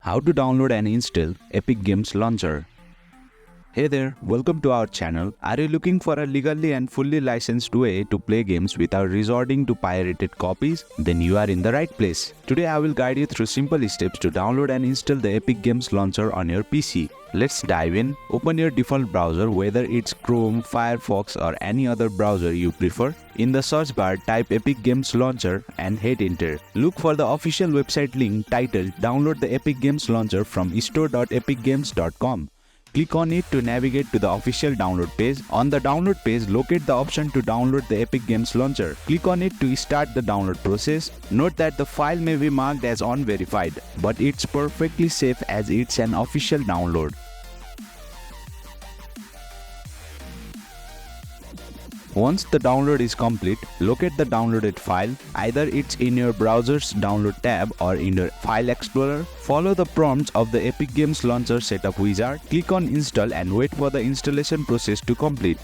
How to download and install Epic Games Launcher. Hey there, welcome to our channel. Are you looking for a legally and fully licensed way to play games without resorting to pirated copies? Then you are in the right place. Today I will guide you through simple steps to download and install the Epic Games Launcher on your PC. Let's dive in. Open your default browser, whether it's Chrome, Firefox or any other browser you prefer. In the search bar, type Epic Games Launcher and hit enter. Look for the official website link titled Download the Epic Games Launcher from store.epicgames.com. Click on it to navigate to the official download page. On the download page, locate the option to download the Epic Games Launcher. Click on it to start the download process. Note that the file may be marked as unverified, but it's perfectly safe as it's an official download. Once the download is complete, locate the downloaded file. Either it's in your browser's download tab or in your file explorer. Follow the prompts of the Epic Games Launcher setup wizard. Click on install and wait for the installation process to complete.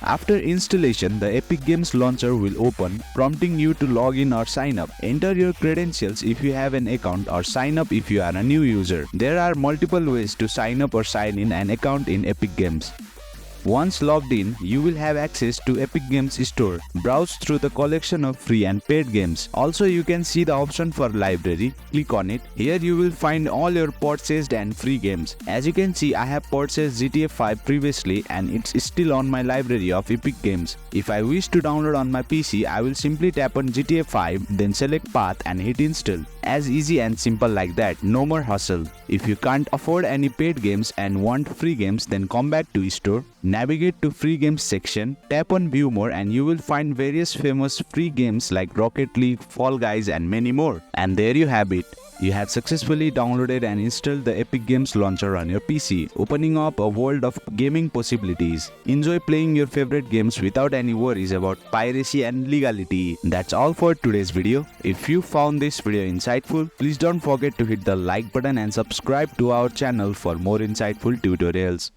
After installation, the Epic Games Launcher will open, prompting you to log in or sign up. Enter your credentials if you have an account or sign up if you are a new user. There are multiple ways to sign up or sign in an account in Epic Games. Once logged in, you will have access to Epic Games Store. Browse through the collection of free and paid games. Also, you can see the option for library. Click on it. Here you will find all your purchased and free games. As you can see, I have purchased GTA 5 previously and it's still on my library of Epic Games. If I wish to download on my PC, I will simply tap on GTA 5, then select path and hit install. As easy and simple like that, no more hassle. If you can't afford any paid games and want free games, then come back to store. Navigate to free games section, tap on view more and you will find various famous free games like Rocket League, Fall Guys and many more. And there you have it. You have successfully downloaded and installed the Epic Games Launcher on your PC, opening up a world of gaming possibilities. Enjoy playing your favorite games without any worries about piracy and legality. That's all for today's video. If you found this video insightful, please don't forget to hit the like button and subscribe to our channel for more insightful tutorials.